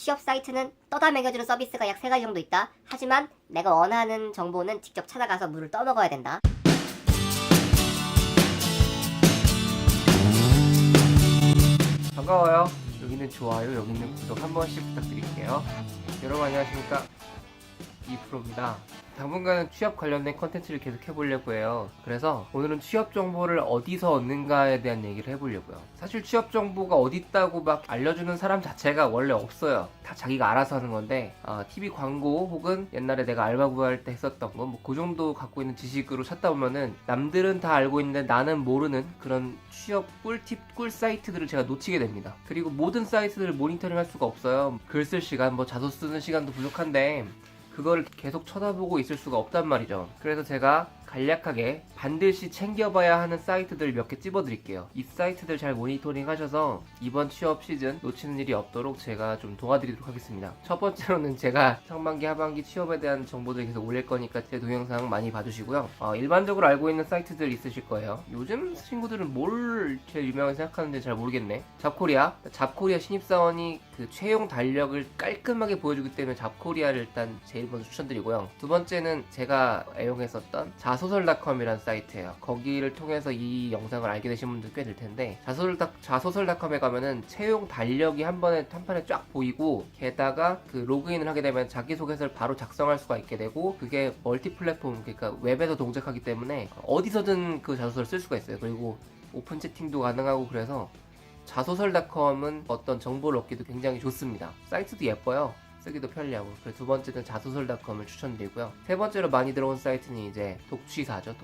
취업 사이트는 떠다 먹여주는 서비스가 약 3가지 정도 있다. 하지만 내가 원하는 정보는 직접 찾아가서 물을 떠먹어야 된다. 반가워요. 여기는 좋아요, 여기는 구독 한 번씩 부탁드릴게요. 여러분 안녕하십니까, 이프로입니다. 당분간은 취업 관련된 컨텐츠를 계속 해보려고 해요. 그래서 오늘은 취업 정보를 어디서 얻는가에 대한 얘기를 해보려고요. 사실 취업 정보가 어디 있다고 막 알려주는 사람 자체가 원래 없어요. 다 자기가 알아서 하는 건데 TV 광고 혹은 옛날에 내가 알바 구할 때 했었던 거 뭐 그 정도 갖고 있는 지식으로 찾다 보면은 남들은 다 알고 있는데 나는 모르는 그런 취업 꿀팁, 꿀 사이트들을 제가 놓치게 됩니다. 그리고 모든 사이트들을 모니터링 할 수가 없어요. 글 쓸 시간, 뭐 자소 쓰는 시간도 부족한데 그거를 계속 쳐다보고 있을 수가 없단 말이죠. 그래서 제가 간략하게 반드시 챙겨봐야 하는 사이트들 몇 개 찝어드릴게요. 이 사이트들 잘 모니터링 하셔서 이번 취업 시즌 놓치는 일이 없도록 제가 좀 도와드리도록 하겠습니다. 첫 번째로는 제가 상반기 하반기 취업에 대한 정보들 계속 올릴 거니까 제 동영상 많이 봐주시고요. 일반적으로 알고 있는 사이트들 있으실 거예요. 요즘 친구들은 뭘 제일 유명하게 생각하는지 잘 모르겠네. 잡코리아 신입사원이 그 채용 달력을 깔끔하게 보여주기 때문에 잡코리아를 일단 제일 먼저 추천드리고요. 두 번째는 제가 애용했었던 자소설닷컴이라는 사이트예요. 거기를 통해서 이 영상을 알게 되신 분들 꽤 될 텐데, 자소설닷컴에 가면은 채용 달력이 한 판에 쫙 보이고, 게다가 그 로그인을 하게 되면 자기소개서를 바로 작성할 수가 있게 되고, 그게 멀티 플랫폼, 그러니까 웹에서 동작하기 때문에 어디서든 그 자소서를 쓸 수가 있어요. 그리고 오픈 채팅도 가능하고, 그래서 자소설닷컴은 어떤 정보를 얻기도 굉장히 좋습니다. 사이트도 예뻐요. 쓰기도 편리하고. 그래서 두 번째는 자소설닷컴을 추천드리고요. 세 번째로 많이 들어온 사이트는 이제 독취사죠.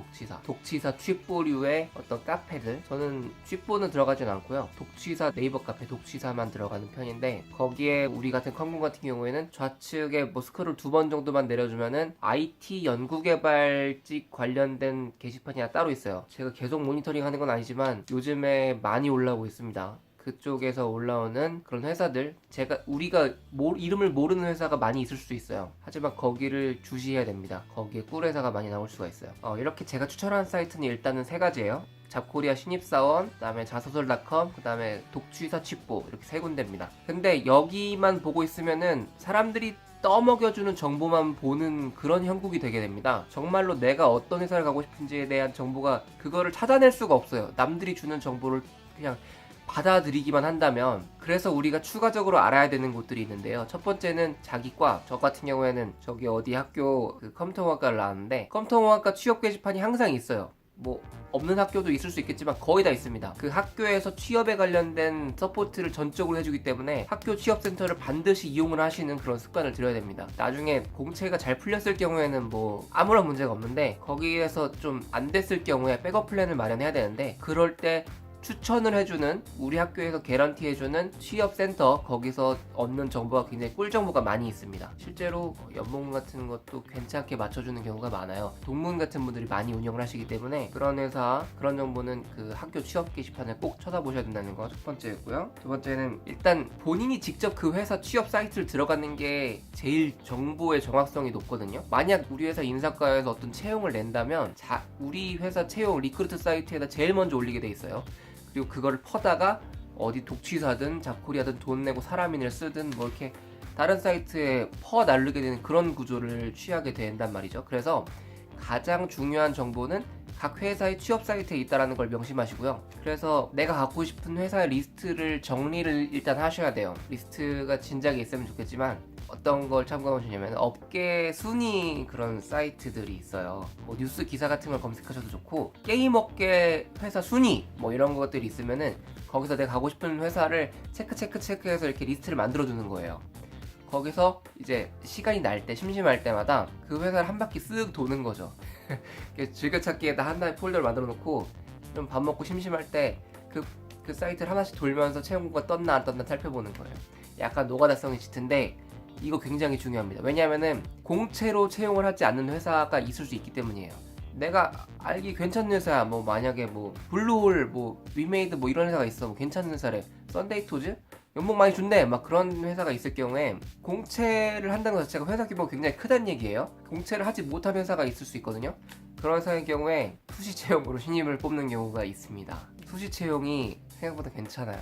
독취사 취뽀류의 어떤 카페들. 저는 취뽀는 들어가진 않고요. 독취사 네이버 카페 독취사만 들어가는 편인데, 거기에 우리 같은 컴공 같은 경우에는 좌측에 뭐 스크롤 2번 정도만 내려주면은 IT 연구개발직 관련된 게시판이 하나 따로 있어요. 제가 계속 모니터링 하는 건 아니지만 요즘에 많이 올라오고 있습니다. 그쪽에서 올라오는 그런 회사들, 우리가 이름을 모르는 회사가 많이 있을 수 있어요. 하지만 거기를 주시해야 됩니다. 거기에 꿀 회사가 많이 나올 수가 있어요. 이렇게 제가 추천하는 사이트는 일단은 3가지예요. 잡코리아 신입사원, 그 다음에 자소설닷컴, 그 다음에 독취사 취뽀, 이렇게 3군데입니다. 근데 여기만 보고 있으면은 사람들이 떠먹여주는 정보만 보는 그런 형국이 되게 됩니다. 정말로 내가 어떤 회사를 가고 싶은지에 대한 정보가, 그거를 찾아낼 수가 없어요. 남들이 주는 정보를 그냥 받아들이기만 한다면. 그래서 우리가 추가적으로 알아야 되는 곳들이 있는데요. 첫 번째는 자기과. 저 같은 경우에는 저기 어디 학교 그 컴퓨터공학과를 나왔는데, 컴퓨터공학과 취업 게시판이 항상 있어요. 뭐 없는 학교도 있을 수 있겠지만 거의 다 있습니다. 그 학교에서 취업에 관련된 서포트를 전적으로 해주기 때문에 학교 취업센터를 반드시 이용을 하시는 그런 습관을 들여야 됩니다. 나중에 공채가 잘 풀렸을 경우에는 뭐 아무런 문제가 없는데, 거기에서 좀 안 됐을 경우에 백업 플랜을 마련해야 되는데, 그럴 때 추천을 해주는, 우리 학교에서 개런티 해주는 취업센터, 거기서 얻는 정보가 굉장히 꿀 정보가 많이 있습니다. 실제로 연봉 같은 것도 괜찮게 맞춰주는 경우가 많아요. 동문 같은 분들이 많이 운영을 하시기 때문에 그런 회사, 그런 정보는 그 학교 취업 게시판을 꼭 쳐다보셔야 된다는 거 첫 번째였고요. 두 번째는 일단 본인이 직접 그 회사 취업 사이트를 들어가는 게 제일 정보의 정확성이 높거든요. 만약 우리 회사 인사과에서 어떤 채용을 낸다면 우리 회사 채용 리크루트 사이트에다 제일 먼저 올리게 돼 있어요. 그리고 그거를 퍼다가 어디 독취사든 잡코리아든 돈 내고 사람인을 쓰든 뭐 이렇게 다른 사이트에 퍼 나르게 되는 그런 구조를 취하게 된단 말이죠. 그래서 가장 중요한 정보는 각 회사의 취업 사이트에 있다는 걸 명심하시고요. 그래서 내가 갖고 싶은 회사의 리스트를 정리를 일단 하셔야 돼요. 리스트가 진작에 있으면 좋겠지만, 어떤 걸 참고하시냐면 업계 순위 그런 사이트들이 있어요. 뭐 뉴스 기사 같은 걸 검색하셔도 좋고, 게임 업계 회사 순위 뭐 이런 것들이 있으면은 거기서 내가 가고 싶은 회사를 체크해서 이렇게 리스트를 만들어 두는 거예요. 거기서 이제 시간이 날 때, 심심할 때마다 그 회사를 한 바퀴 쓱 도는 거죠. 즐겨찾기에다 하나의 폴더를 만들어 놓고, 좀 밥 먹고 심심할 때 그 사이트를 하나씩 돌면서 채용구가 떴나 안 떴나 살펴보는 거예요. 약간 노가다성이 짙은데 이거 굉장히 중요합니다. 왜냐하면은 공채로 채용을 하지 않는 회사가 있을 수 있기 때문이에요. 내가 알기 괜찮은 회사, 뭐 만약에 뭐 블루홀, 뭐 위메이드, 뭐 이런 회사가 있어, 뭐 괜찮은 회사래, 썬데이토즈 연봉 많이 준대, 막 그런 회사가 있을 경우에 공채를 한다는 것 자체가 회사 규모가 굉장히 크다는 얘기예요. 공채를 하지 못한 회사가 있을 수 있거든요. 그런 회사의 경우에 수시 채용으로 신입을 뽑는 경우가 있습니다. 수시 채용이 생각보다 괜찮아요.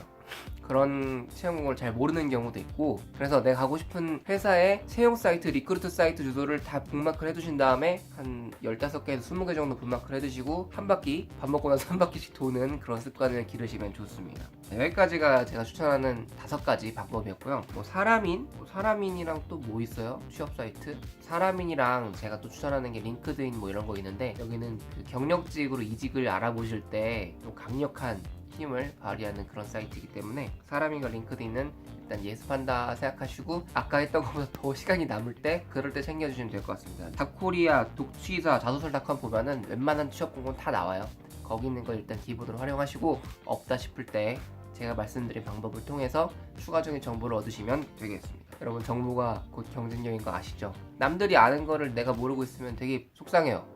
그런 채용 공고를 잘 모르는 경우도 있고, 그래서 내가 가고 싶은 회사의 채용 사이트, 리크루트 사이트 주소를 다 북마크를 해두신 다음에 한 15개에서 20개 정도 북마크를 해두시고 한 바퀴, 밥 먹고 나서 한 바퀴씩 도는 그런 습관을 기르시면 좋습니다. 여기까지가 제가 추천하는 5가지 방법이었고요. 사람인이랑 또 뭐 있어요? 취업 사이트? 사람인이랑 제가 또 추천하는 게 링크드인 뭐 이런 거 있는데, 여기는 그 경력직으로 이직을 알아보실 때 좀 강력한 힘을 발휘하는 그런 사이트이기 때문에 사람인과 링크드인은 일단 예습한다 생각하시고, 아까 했던 것보다 더 시간이 남을 때 그럴 때 챙겨주시면 될 것 같습니다. 잡코리아, 독취사, 자소설닷컴 보면은 웬만한 취업 공고는 다 나와요. 거기 있는 걸 일단 기본으로 활용하시고, 없다 싶을 때 제가 말씀드린 방법을 통해서 추가적인 정보를 얻으시면 되겠습니다. 여러분, 정보가 곧 경쟁력인 거 아시죠? 남들이 아는 거를 내가 모르고 있으면 되게 속상해요.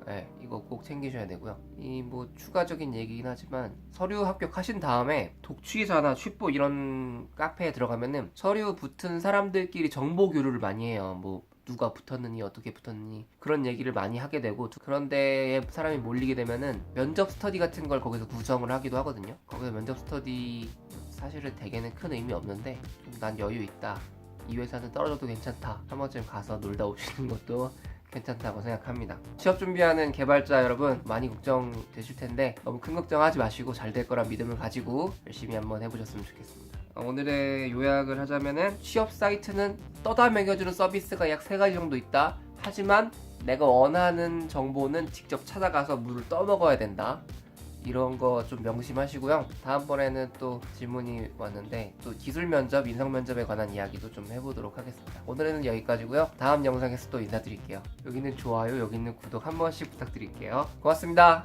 이거 꼭 챙기셔야 되고요. 이 뭐 추가적인 얘기긴 하지만, 서류 합격하신 다음에 독취사나 취뽀 이런 카페에 들어가면은 서류 붙은 사람들끼리 정보 교류를 많이 해요. 뭐 누가 붙었느니 어떻게 붙었느니 그런 얘기를 많이 하게 되고, 그런 데에 사람이 몰리게 되면은 면접 스터디 같은 걸 거기서 구성을 하기도 하거든요. 거기서 면접 스터디 사실은 대개는 큰 의미 없는데, 좀 난 여유 있다, 이 회사는 떨어져도 괜찮다, 한 번쯤 가서 놀다 오시는 것도 괜찮다고 생각합니다. 취업 준비하는 개발자 여러분, 많이 걱정되실 텐데 너무 큰 걱정하지 마시고 잘 될 거란 믿음을 가지고 열심히 한번 해보셨으면 좋겠습니다. 오늘의 요약을 하자면은, 취업 사이트는 떠다 먹여주는 서비스가 약 3가지 정도 있다. 하지만 내가 원하는 정보는 직접 찾아가서 물을 떠먹어야 된다. 이런 거 좀 명심하시고요. 다음번에는 또 질문이 왔는데, 또 기술 면접, 인성 면접에 관한 이야기도 좀 해보도록 하겠습니다. 오늘은 여기까지고요. 다음 영상에서 또 인사드릴게요. 여기는 좋아요, 여기는 구독 한 번씩 부탁드릴게요. 고맙습니다.